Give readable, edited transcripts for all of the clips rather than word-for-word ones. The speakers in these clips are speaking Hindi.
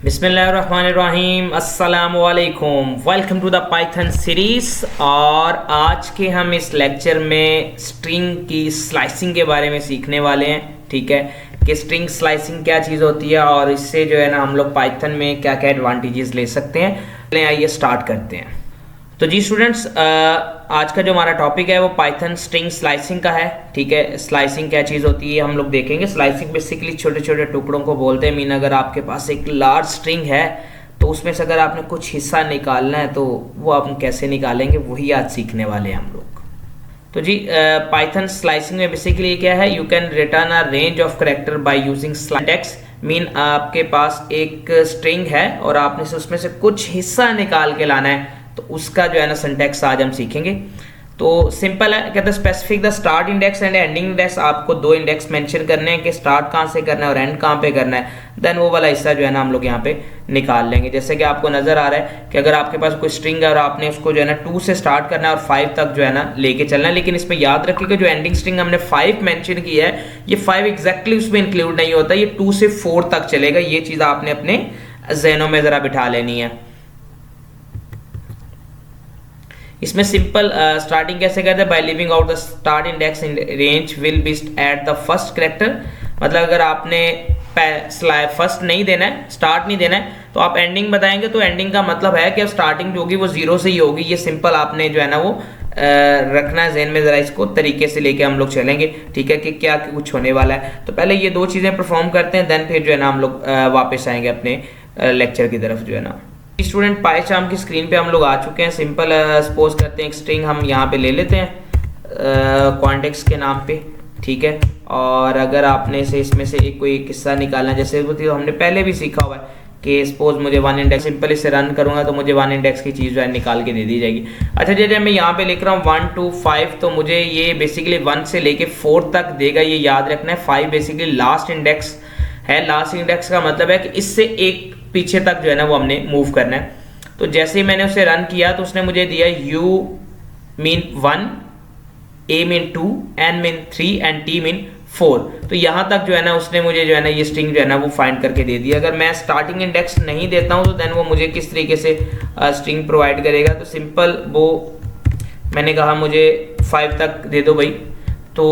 बिस्मिल्लाहिर्रहमानिर्रहीम अस्सलामुअलैकुम। Welcome to the Python series. और आज के हम इस लेक्चर में स्ट्रिंग की स्लाइसिंग के बारे में सीखने वाले हैं। ठीक है कि स्ट्रिंग स्लाइसिंग क्या चीज़ होती है और इससे जो है ना हम लोग पाइथन में क्या क्या एडवांटेजेस ले सकते हैं। चलिए आइए स्टार्ट करते हैं। तो जी स्टूडेंट्स, आज का जो हमारा टॉपिक है वो पाइथन स्ट्रिंग स्लाइसिंग का है। ठीक है, स्लाइसिंग क्या चीज़ होती है हम लोग देखेंगे। स्लाइसिंग बेसिकली छोटे छोटे टुकड़ों को बोलते हैं। मीन अगर आपके पास एक लार्ज स्ट्रिंग है तो उसमें से अगर आपने कुछ हिस्सा निकालना है तो वो आप कैसे निकालेंगे वही आज सीखने वाले हैं हम लोग। तो जी पाइथन स्लाइसिंग में बेसिकली क्या है, you can return a range of character by using syntax. Mean आपके पास एक स्ट्रिंग है और आपने उसमें से कुछ हिस्सा निकाल के लाना है, तो उसका जो है ना सिंटैक्स आज हम सीखेंगे। तो सिंपल है, कहते हैं specific the start index and ending index. आपको दो इंडेक्स मेंशन करने हैं कि स्टार्ट कहाँ से करना है और एंड कहाँ पे करना है। देन वो वाला हिस्सा जो है ना हम लोग यहाँ पे निकाल लेंगे। जैसे कि आपको नजर आ रहा है कि अगर आपके पास कोई स्ट्रिंग है और आपने उसको जो है ना 2 से स्टार्ट करना है और 5 तक जो है ना लेके चलना है, लेकिन इसमें याद रखिएगा जो एंडिंग स्ट्रिंग हमने 5 मेंशन की है ये 5 एग्जैक्टली उसमें इंक्लूड नहीं होता, ये 2 से 4 तक चलेगा। ये चीज आपने अपने ज़हनों में जरा बिठा लेनी है। इसमें सिंपल स्टार्टिंग कैसे करते हैं, by leaving out the start index in range will be at the first character. मतलब अगर आपने फर्स्ट नहीं देना है, स्टार्ट नहीं देना है, तो आप एंडिंग बताएंगे तो एंडिंग का मतलब है कि अब स्टार्टिंग जो होगी वो 0 से ही होगी। ये सिंपल आपने जो है ना वो रखना है जहन में, जरा इसको तरीके से लेके हम लोग चलेंगे। ठीक है कि क्या कुछ होने वाला है। तो पहले ये दो चीजें परफॉर्म करते हैं, देन फिर जो है ना हम लोग वापस आएंगे अपने लेक्चर की तरफ जो है ना। स्टूडेंट पाइथन की स्क्रीन पे हम लोग आ चुके हैं। सिंपल सपोज करते हैं एक स्ट्रिंग हम यहाँ पे ले लेते हैं कॉन्टेक्स्ट के नाम पे। ठीक है, और अगर आपने से इसमें से कोई किस्सा निकालना, जैसे वो तो हमने पहले भी सीखा हुआ है कि सपोज मुझे 1 इंडेक्स, सिंपल इसे रन करूंगा तो मुझे 1 इंडेक्स की चीज़ जो है निकाल के दे दी जाएगी। अच्छा जैसे मैं यहाँ पे लिख रहा हूँ 1 2 5, तो मुझे ये बेसिकली 1 से लेके 4 तक देगा, ये याद रखना है। 5 बेसिकली लास्ट इंडेक्स है। लास्ट इंडेक्स का मतलब है कि इससे एक पीछे तक जो है ना वो हमने मूव करना है। तो जैसे ही मैंने उसे रन किया तो उसने मुझे दिया u mean 1, a mean 2, n mean 3 and t mean 4। तो यहाँ तक जो है ना उसने मुझे जो है ना ये स्ट्रिंग जो है ना वो फाइंड करके दे दिया। अगर मैं स्टार्टिंग इंडेक्स नहीं देता हूँ तो देन वो मुझे किस तरीके से स्ट्रिंग प्रोवाइड करेगा। तो सिंपल वो मैंने कहा मुझे 5 तक दे दो भाई, तो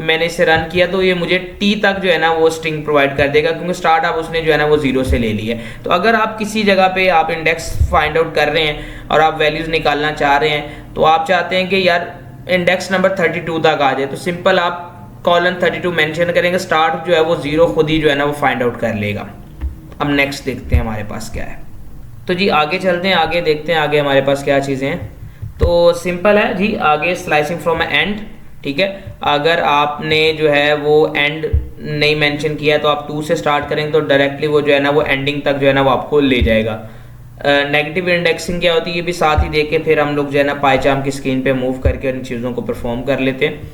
मैंने इसे रन किया तो ये मुझे t तक जो है ना वो स्ट्रिंग प्रोवाइड कर देगा, क्योंकि स्टार्ट आप उसने जो है ना वो 0 से ले लिया है। तो अगर आप किसी जगह पे आप इंडेक्स फाइंड आउट कर रहे हैं और आप वैल्यूज निकालना चाह रहे हैं, तो आप चाहते हैं कि यार इंडेक्स नंबर 32 तक आ जाए, तो सिंपल आप कॉलन 32 मेंशन करेंगे, स्टार्ट जो है वो 0 खुद ही जो है ना वो फाइंड आउट कर लेगा। अब नेक्स्ट देखते हैं हमारे पास क्या है। तो जी आगे चलते हैं, आगे देखते हैं आगे हमारे पास क्या चीज़ें हैं। तो सिंपल है जी, आगे स्लाइसिंग फ्रॉम एंड। ठीक है, अगर आपने जो है वो एंड नहीं मेंशन किया तो आप 2 से स्टार्ट करेंगे तो डायरेक्टली वो जो है ना वो एंडिंग तक जो है ना वो आपको ले जाएगा। नेगेटिव इंडेक्सिंग क्या होती है ये भी साथ ही देख के फिर हम लोग जो है ना पाइथन की स्क्रीन पे मूव करके उन चीज़ों को परफॉर्म कर लेते हैं।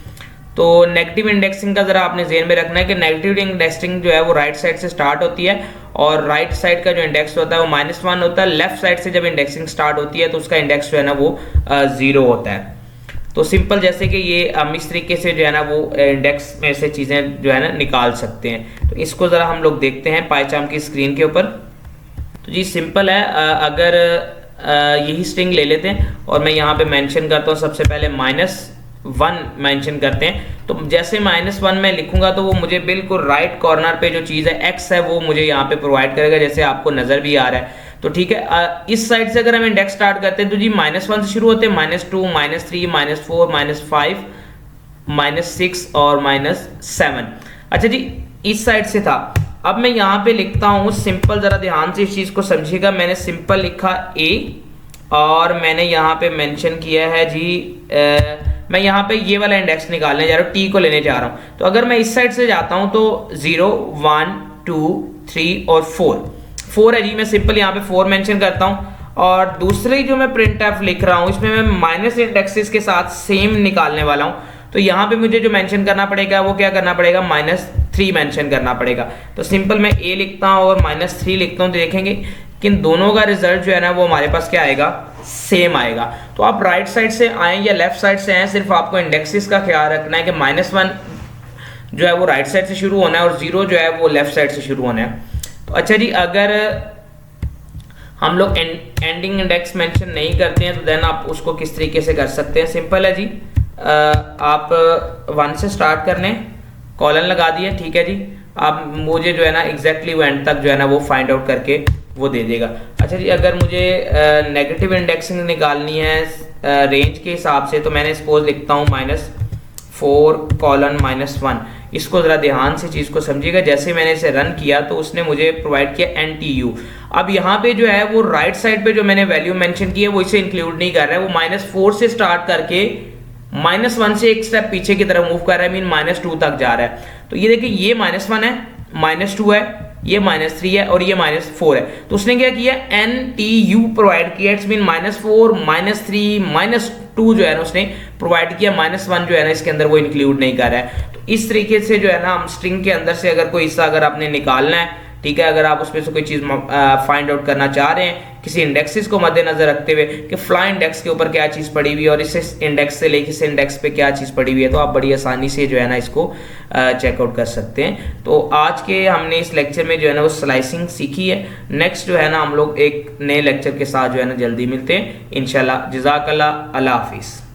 तो नेगेटिव इंडेक्सिंग का जरा आपने ज़हन में रखना है कि नेगेटिव इंडेक्सिंग जो है वो राइट साइड से स्टार्ट होती है और राइट साइड का जो इंडेक्स होता है वो -1 होता है। लेफ्ट साइड से जब इंडेक्सिंग स्टार्ट होती है तो उसका इंडेक्स जो है ना वो 0 होता है। तो सिंपल जैसे कि ये हम इस तरीके से जो है ना वो इंडेक्स में से चीज़ें जो है ना निकाल सकते हैं। तो इसको ज़रा हम लोग देखते हैं पाइथन की स्क्रीन के ऊपर। तो जी सिंपल है, अगर यही स्ट्रिंग ले लेते हैं और मैं यहाँ पे मेंशन करता हूँ, सबसे पहले -1 मेंशन करते हैं। तो जैसे -1 मैं लिखूंगा तो वो मुझे बिल्कुल राइट कॉर्नर पे जो चीज़ है x है वो मुझे यहाँ पे प्रोवाइड करेगा, जैसे आपको नज़र भी आ रहा है। तो ठीक है, इस साइड से अगर हम इंडेक्स स्टार्ट करते हैं तो जी -1 से शुरू होते हैं, -2, -3, -4, -5, -6 और -7। अच्छा जी इस साइड से था। अब मैं यहाँ पे लिखता हूँ सिंपल, जरा ध्यान से इस चीज़ को समझिएगा। मैंने सिंपल लिखा a और मैंने यहाँ पे मेंशन किया है जी मैं यहाँ पे ये वाला इंडेक्स निकालने जा रहा हूँ, t को लेने जा रहा हूँ। तो अगर मैं इस साइड से जाता हूँ तो 0, 1, 2, 3 और 4 है जी। मैं सिंपल यहाँ पे 4 मेंशन करता हूँ और दूसरी जो मैं प्रिंट एफ लिख रहा हूँ इसमें मैं माइनस इंडेक्सेस के साथ सेम निकालने वाला हूँ। तो यहाँ पे मुझे जो मेंशन करना पड़ेगा वो क्या करना पड़ेगा, -3 मेंशन करना पड़ेगा। तो सिंपल मैं a लिखता हूँ और -3 लिखता हूँ, तो देखेंगे कि इन दोनों का रिजल्ट जो है ना वो हमारे पास क्या आएगा, सेम आएगा। तो आप राइट साइड से आए या लेफ्ट साइड से आए, सिर्फ आपको इंडेक्सेस का ख्याल रखना है कि -1 जो है वो राइट साइड से शुरू होना है और 0 जो है वो लेफ्ट साइड से शुरू होना है। तो अच्छा जी अगर हम लोग एंडिंग इंडेक्स मेंशन नहीं करते हैं, तो देन आप उसको किस तरीके से कर सकते हैं, सिंपल है जी। आप 1 से स्टार्ट कर लें, कॉलन लगा दिया, ठीक है जी। आप मुझे जो है ना एग्जैक्टली वो एंड तक जो है ना वो फाइंड आउट करके वो दे देगा। अच्छा जी, अगर मुझे नेगेटिव इंडेक्सिंग निकालनी है रेंज के हिसाब से, तो मैंने सपोज लिखता हूँ -4:-1। इसको ज़रा ध्यान से चीज़ को समझिएगा। जैसे मैंने इसे रन किया तो उसने मुझे प्रोवाइड किया NTU। अब यहाँ पे जो है वो राइट साइड पे जो मैंने वैल्यू मेंशन की है वो इसे इंक्लूड नहीं कर रहा है, वो -4 से स्टार्ट करके -1 से एक स्टेप पीछे की तरफ मूव कर रहा है, मीन -2 तक जा रहा है। तो ये देखिए, ये -1 है, -2 है, ये -3 है और ये -4 है। तो उसने क्या किया, NTU प्रोवाइड किया, इट्स मीन -4, -3, -2 जो है ना उसने प्रोवाइड किया, -1 जो है ना इसके अंदर वो इंक्लूड नहीं कर रहा है। तो इस तरीके से जो है ना हम स्ट्रिंग के अंदर से अगर कोई हिस्सा अगर आपने निकालना है, ठीक है, अगर आप उसमें से कोई चीज़ फाइंड आउट करना चाह रहे हैं किसी इंडेक्सेस को मद्देनजर रखते हुए कि फ्ला इंडेक्स के ऊपर क्या चीज़ पड़ी हुई है और इस इंडेक्स से लेके इस इंडेक्स पे क्या चीज़ पड़ी हुई है, तो आप बड़ी आसानी से जो है ना इसको चेकआउट कर सकते हैं। तो आज के हमने इस लेक्चर में जो है ना वो स्लाइसिंग सीखी है। नेक्स्ट जो है ना हम लोग एक नए लेक्चर के साथ जो है ना जल्दी मिलते हैं इंशाल्लाह। जज़ाकल्लाह, अल्लाह हाफिज़।